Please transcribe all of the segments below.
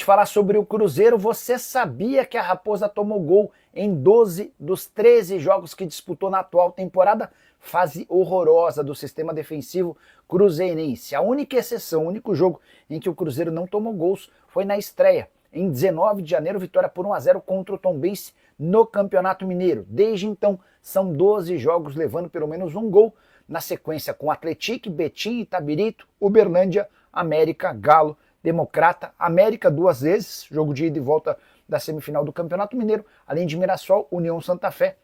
falar sobre o Cruzeiro. Você sabia que a Raposa tomou gol em 12 dos 13 jogos que disputou na atual temporada? Fase horrorosa do sistema defensivo cruzeirense. A única exceção, o único jogo em que o Cruzeiro não tomou gols foi na estreia. Em 19 de janeiro, vitória por 1-0 contra o Tombense no Campeonato Mineiro. Desde então, são 12 jogos levando pelo menos um gol, na sequência com Atlético, Betim, Itabirito, Uberlândia, América, Galo, Democrata, América 2 vezes, jogo de ida e volta da semifinal do Campeonato Mineiro, além de Mirassol, União Santa Fé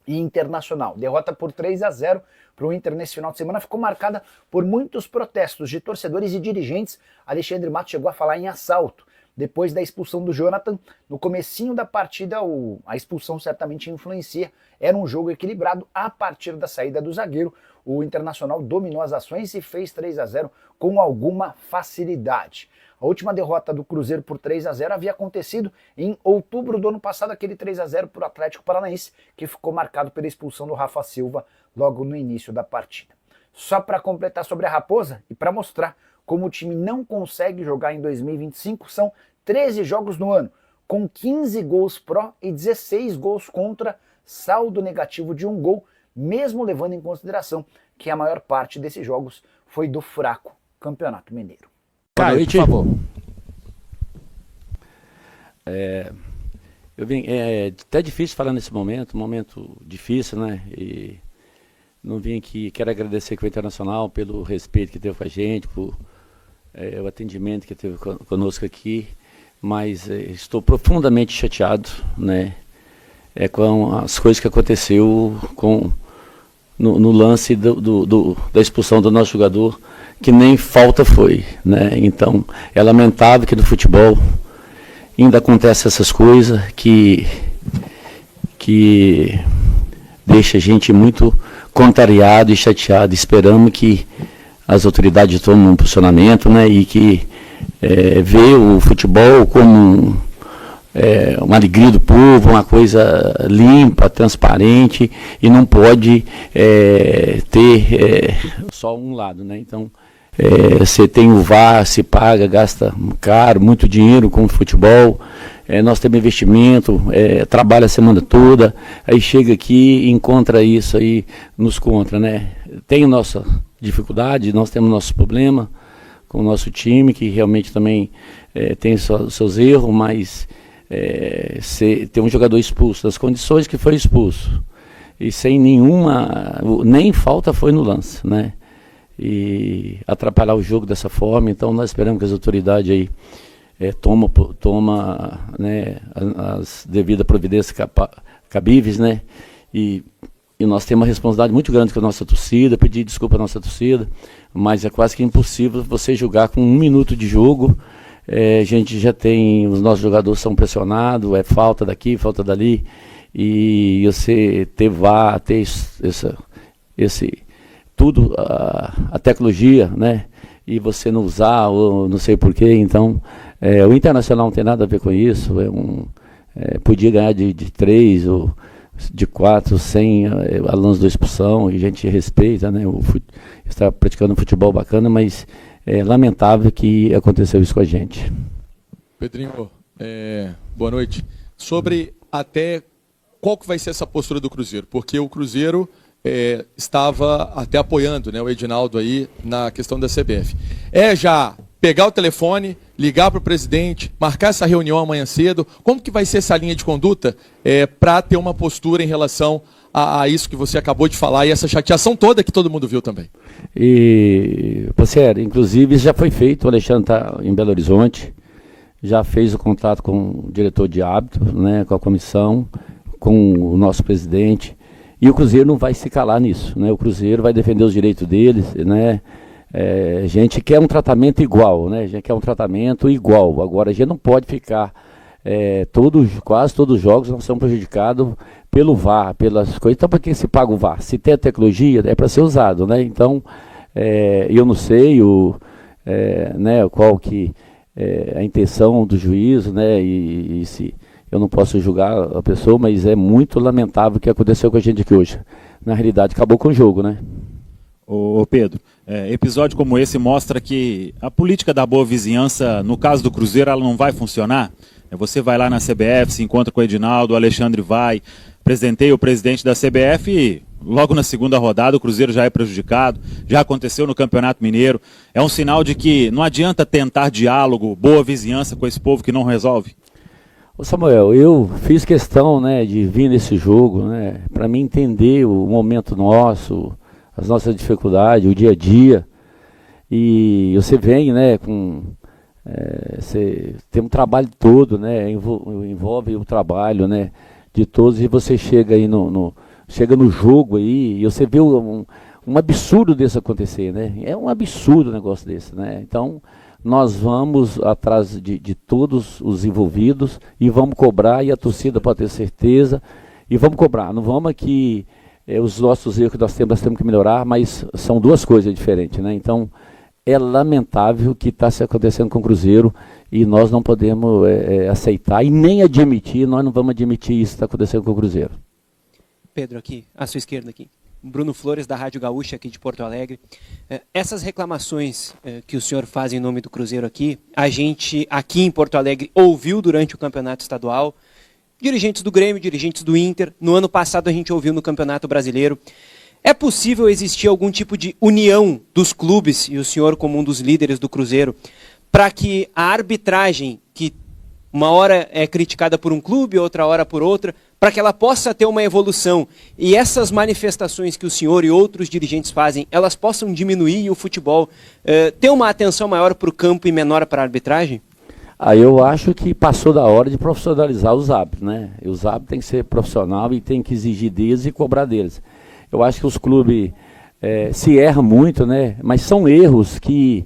e Internacional. Derrota por 3-0 para o Inter nesse final de semana ficou marcada por muitos protestos de torcedores e dirigentes. Alexandre Matos chegou a falar em assalto. Depois da expulsão do Jonathan, no comecinho da partida, a expulsão certamente influencia. Era um jogo equilibrado. A partir da saída do zagueiro, o Internacional dominou as ações e fez 3-0 com alguma facilidade. A última derrota do Cruzeiro por 3-0 havia acontecido em outubro do ano passado, aquele 3-0 para o Atlético Paranaense, que ficou marcado pela expulsão do Rafa Silva logo no início da partida. Só para completar sobre a Raposa e para mostrar como o time não consegue jogar em 2025, são 13 jogos no ano, com 15 gols pró e 16 gols contra, saldo negativo de um gol, mesmo levando em consideração que a maior parte desses jogos foi do fraco Campeonato Mineiro. Caio, por favor. Até difícil falar nesse momento, um momento difícil, né? E não vim aqui, quero agradecer com o Internacional pelo respeito que teve com a gente, por o atendimento que teve conosco aqui, mas estou profundamente chateado, né? Com as coisas que aconteceu no lance da expulsão do nosso jogador, que nem falta foi, né? Então, é lamentável que no futebol ainda acontece essas coisas que deixa a gente muito contrariado e chateado. Esperamos que as autoridades tomem um posicionamento, né? E que vê o futebol como uma alegria do povo, uma coisa limpa, transparente, e não pode ter só um lado, né? Então, você tem o VAR, se paga, gasta caro, muito dinheiro com o futebol, nós temos investimento, trabalha a semana toda, aí chega aqui e encontra isso aí, nos contra, né? Tem nossa dificuldade, nós temos nosso problema com o nosso time, que realmente também tem seus erros, mas ter um jogador expulso, das condições que foi expulso, e sem nem falta foi no lance, né? E atrapalhar o jogo dessa forma. Então nós esperamos que as autoridades aí toma, né, as devidas providências cabíveis, né? E nós temos uma responsabilidade muito grande com a nossa torcida, pedir desculpa à nossa torcida, mas é quase que impossível você jogar com 1 minuto de jogo. A gente já tem, os nossos jogadores são pressionados, falta daqui, falta dali, e você ter VAR, ter tudo, a tecnologia, né? E você não usar, ou não sei porquê. Então, o Internacional não tem nada a ver com isso. Podia ganhar de 3 ou de 4 sem a lance da expulsão, e a gente respeita, né? Está praticando um futebol bacana, mas é lamentável que aconteceu isso com a gente. Pedrinho, boa noite. Sobre até qual que vai ser essa postura do Cruzeiro, porque o Cruzeiro estava até apoiando, né, o Edinaldo aí na questão da CBF. Já pegar o telefone, ligar para o presidente, marcar essa reunião amanhã cedo. Como que vai ser essa linha de conduta para ter uma postura em relação a isso que você acabou de falar e essa chateação toda que todo mundo viu também? Inclusive isso já foi feito, o Alexandre está em Belo Horizonte, já fez o contato com o diretor de árbitros, né, com a comissão, com o nosso presidente. E o Cruzeiro não vai se calar nisso, né? O Cruzeiro vai defender os direitos deles, né? A gente quer um tratamento igual, né? A gente quer um tratamento igual. Agora, a gente não pode ficar, quase todos os jogos nós somos prejudicados pelo VAR, pelas coisas. Então, para que se paga o VAR? Se tem a tecnologia, é para ser usado, né? Então, eu não sei né, qual que é a intenção do juízo, né? E se... Eu não posso julgar a pessoa, mas é muito lamentável o que aconteceu com a gente aqui hoje. Na realidade, acabou com o jogo, né? Ô Pedro, episódio como esse mostra que a política da boa vizinhança, no caso do Cruzeiro, ela não vai funcionar. Você vai lá na CBF, se encontra com o Edinaldo, o Alexandre vai, presenteia o presidente da CBF e logo na segunda rodada o Cruzeiro já é prejudicado, já aconteceu no Campeonato Mineiro. É um sinal de que não adianta tentar diálogo, boa vizinhança com esse povo que não resolve. Ô Samuel, eu fiz questão, né, de vir nesse jogo, né, para mim entender o momento nosso, as nossas dificuldades, o dia a dia. E você vem, né, você tem um trabalho todo, né, envolve o trabalho, né, de todos, e você chega aí chega no jogo aí e você vê um absurdo desse acontecer, né? É um absurdo um negócio desse, né? Então, nós vamos atrás de todos os envolvidos e vamos cobrar, e a torcida pode ter certeza, e vamos cobrar. Não vamos aqui, os nossos erros que nós temos que melhorar, mas são duas coisas diferentes, né? Então, é lamentável o que está se acontecendo com o Cruzeiro e nós não podemos aceitar e nem admitir, nós não vamos admitir isso que está acontecendo com o Cruzeiro. Pedro, aqui, à sua esquerda aqui. Bruno Flores, da Rádio Gaúcha, aqui de Porto Alegre. Essas reclamações que o senhor faz em nome do Cruzeiro aqui, a gente aqui em Porto Alegre ouviu durante o campeonato estadual, dirigentes do Grêmio, dirigentes do Inter, no ano passado a gente ouviu no Campeonato Brasileiro. É possível existir algum tipo de união dos clubes, e o senhor como um dos líderes do Cruzeiro, para que a arbitragem, que uma hora é criticada por um clube, outra hora por outra, para que ela possa ter uma evolução e essas manifestações que o senhor e outros dirigentes fazem, elas possam diminuir e o futebol ter uma atenção maior para o campo e menor para a arbitragem? Eu acho que passou da hora de profissionalizar os árbitros, né? E os árbitros têm que ser profissional e tem que exigir deles e cobrar deles. Eu acho que os clubes se erram muito, né? Mas são erros que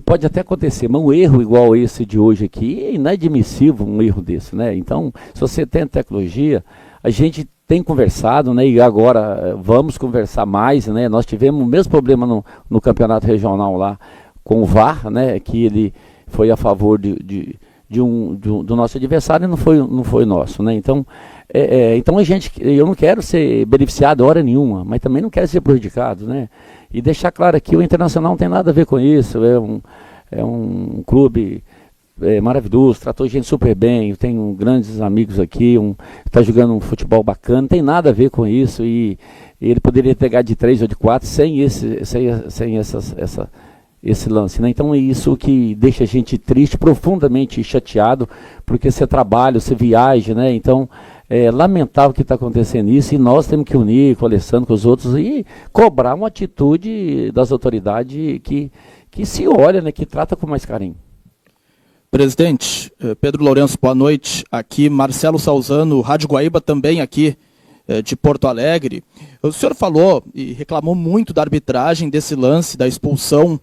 pode até acontecer, mas um erro igual esse de hoje aqui é inadmissível, um erro desse, né? Então, se você tem tecnologia, a gente tem conversado, né? E agora vamos conversar mais, né? Nós tivemos o mesmo problema no campeonato regional lá com o VAR, né? Que ele foi a favor do nosso adversário e não foi nosso, né? Então, então eu não quero ser beneficiado hora nenhuma, mas também não quero ser prejudicado, né? E deixar claro aqui, o Internacional não tem nada a ver com isso, é um clube maravilhoso, tratou gente super bem, eu tenho grandes amigos aqui, está jogando um futebol bacana, não tem nada a ver com isso, e ele poderia pegar de 3 ou de 4 sem esse lance, né? Então é isso que deixa a gente triste, profundamente chateado, porque você trabalha, você viaja, né? Então é lamentável que está acontecendo isso e nós temos que unir com o Alessandro, com os outros e cobrar uma atitude das autoridades que se olha, né? Que trata com mais carinho. Presidente, Pedro Lourenço, boa noite. Aqui Marcelo Salzano, Rádio Guaíba também aqui de Porto Alegre. O senhor falou e reclamou muito da arbitragem desse lance, da expulsão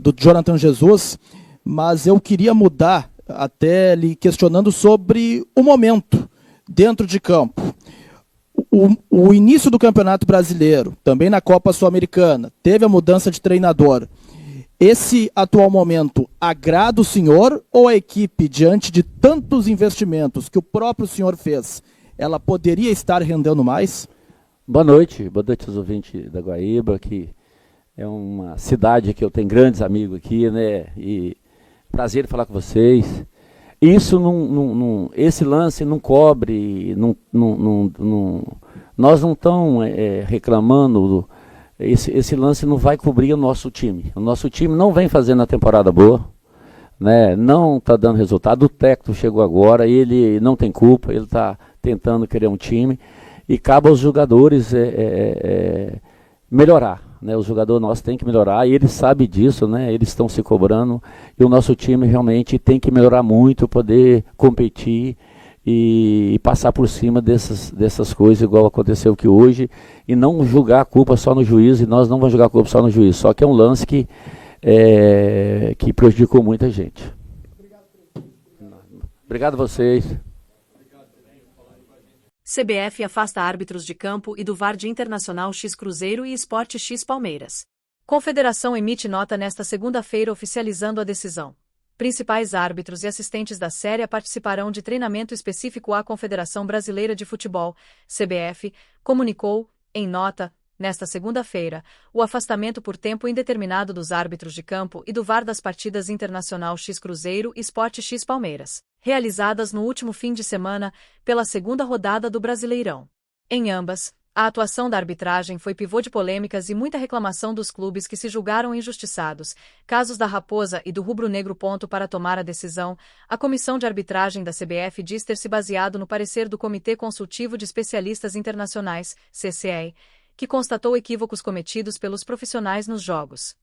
do Jonathan Jesus, mas eu queria mudar até lhe questionando sobre o momento dentro de campo. O início do Campeonato Brasileiro, também na Copa Sul-Americana, teve a mudança de treinador. Esse atual momento agrada o senhor ou a equipe, diante de tantos investimentos que o próprio senhor fez, ela poderia estar rendendo mais? Boa noite aos ouvintes da Guaíba, que é uma cidade que eu tenho grandes amigos aqui, né? E prazer falar com vocês. Isso esse lance não cobre, nós não estamos reclamando, esse lance não vai cobrir o nosso time. O nosso time não vem fazendo a temporada boa, né? Não está dando resultado. O técnico chegou agora, ele não tem culpa, ele está tentando criar um time e cabe aos jogadores melhorar, né? Os jogadores nossos têm que melhorar e eles sabem disso, né? Eles estão se cobrando e o nosso time realmente tem que melhorar muito, poder competir e passar por cima dessas coisas igual aconteceu aqui hoje e não julgar a culpa só no juiz, e nós não vamos julgar a culpa só no juiz, só que é um lance que prejudicou muita gente. Obrigado a vocês. CBF afasta árbitros de campo e do VAR de Internacional X Cruzeiro e Sport X Palmeiras. Confederação emite nota nesta segunda-feira oficializando a decisão. Principais árbitros e assistentes da série participarão de treinamento específico à Confederação Brasileira de Futebol, CBF, comunicou, em nota, nesta segunda-feira, o afastamento por tempo indeterminado dos árbitros de campo e do VAR das partidas Internacional X Cruzeiro e Sport X Palmeiras, realizadas no último fim de semana pela segunda rodada do Brasileirão. Em ambas, a atuação da arbitragem foi pivô de polêmicas e muita reclamação dos clubes que se julgaram injustiçados. Casos da Raposa e do Rubro-Negro. Para tomar a decisão, a Comissão de Arbitragem da CBF diz ter se baseado no parecer do Comitê Consultivo de Especialistas Internacionais, CCE, que constatou equívocos cometidos pelos profissionais nos jogos.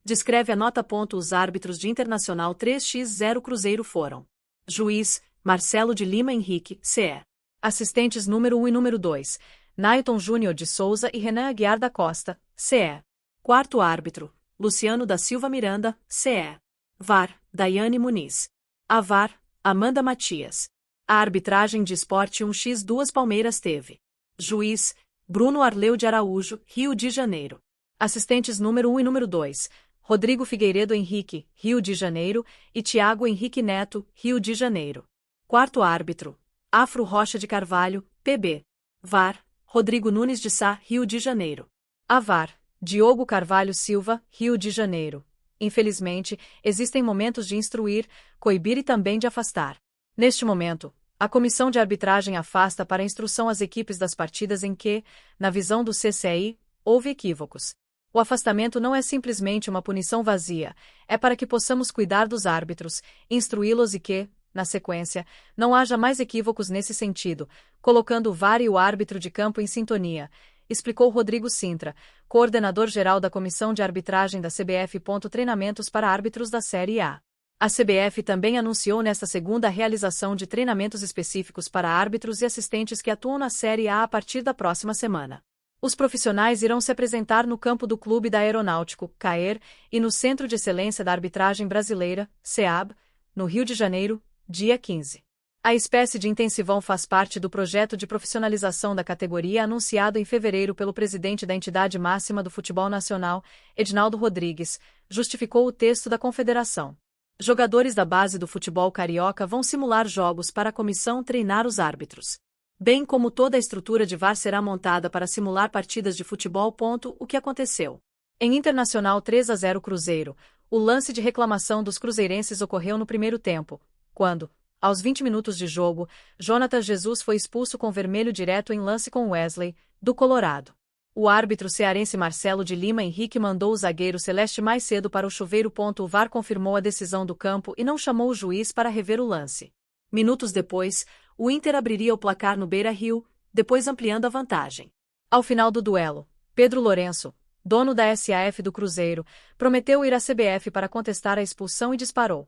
Descreve a nota. Os árbitros de Internacional 3x0 Cruzeiro foram: juiz, Marcelo de Lima Henrique, CE. Assistentes número 1 e número 2, Naiton Júnior de Souza e Renan Aguiar da Costa, CE. Quarto árbitro, Luciano da Silva Miranda, CE. VAR, Daiane Muniz. A VAR, Amanda Matias. A arbitragem de Esporte 1x2 Palmeiras teve: juiz, Bruno Arleu de Araújo, Rio de Janeiro. Assistentes número 1 e número 2, Rodrigo Figueiredo Henrique, Rio de Janeiro, e Tiago Henrique Neto, Rio de Janeiro. Quarto árbitro, Afro Rocha de Carvalho, PB. VAR, Rodrigo Nunes de Sá, Rio de Janeiro. A VAR, Diogo Carvalho Silva, Rio de Janeiro. Infelizmente, existem momentos de instruir, coibir e também de afastar. Neste momento, a Comissão de Arbitragem afasta para instrução as equipes das partidas em que, na visão do CCI, houve equívocos. O afastamento não é simplesmente uma punição vazia, é para que possamos cuidar dos árbitros, instruí-los e que, na sequência, não haja mais equívocos nesse sentido, colocando o VAR e o árbitro de campo em sintonia, explicou Rodrigo Sintra, coordenador-geral da Comissão de Arbitragem da CBF. Treinamentos para árbitros da Série A. A CBF também anunciou nesta segunda a realização de treinamentos específicos para árbitros e assistentes que atuam na Série A partir da próxima semana. Os profissionais irão se apresentar no campo do Clube da Aeronáutico, CAER, e no Centro de Excelência da Arbitragem Brasileira, CEAB, no Rio de Janeiro, dia 15. A espécie de intensivão faz parte do projeto de profissionalização da categoria anunciado em fevereiro pelo presidente da entidade máxima do futebol nacional, Edinaldo Rodrigues, justificou o texto da confederação. Jogadores da base do futebol carioca vão simular jogos para a comissão treinar os árbitros. Bem como toda a estrutura de VAR será montada para simular partidas de futebol. O que aconteceu? Em Internacional 3x0 Cruzeiro, o lance de reclamação dos cruzeirenses ocorreu no primeiro tempo, quando, aos 20 minutos de jogo, Jonatas Jesus foi expulso com vermelho direto em lance com Wesley, do Colorado. O árbitro cearense Marcelo de Lima Henrique mandou o zagueiro celeste mais cedo para o chuveiro. O VAR confirmou a decisão do campo e não chamou o juiz para rever o lance. Minutos depois, o Inter abriria o placar no Beira-Rio, depois ampliando a vantagem. Ao final do duelo, Pedro Lourenço, dono da SAF do Cruzeiro, prometeu ir à CBF para contestar a expulsão e disparou: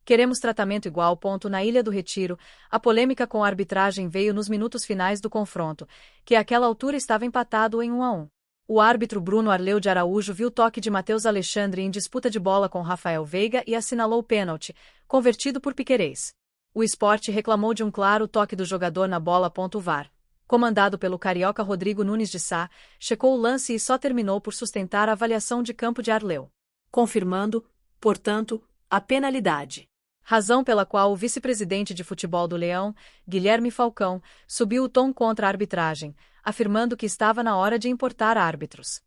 "Queremos tratamento igual." Na Ilha do Retiro, a polêmica com a arbitragem veio nos minutos finais do confronto, que àquela altura estava empatado em 1-1. O árbitro Bruno Arleu de Araújo viu toque de Matheus Alexandre em disputa de bola com Rafael Veiga e assinalou o pênalti, convertido por Piquerez. O Sport reclamou de um claro toque do jogador na bola. O VAR, comandado pelo carioca Rodrigo Nunes de Sá, checou o lance e só terminou por sustentar a avaliação de campo de Arleu, confirmando, portanto, a penalidade. Razão pela qual o vice-presidente de futebol do Leão, Guilherme Falcão, subiu o tom contra a arbitragem, afirmando que estava na hora de importar árbitros.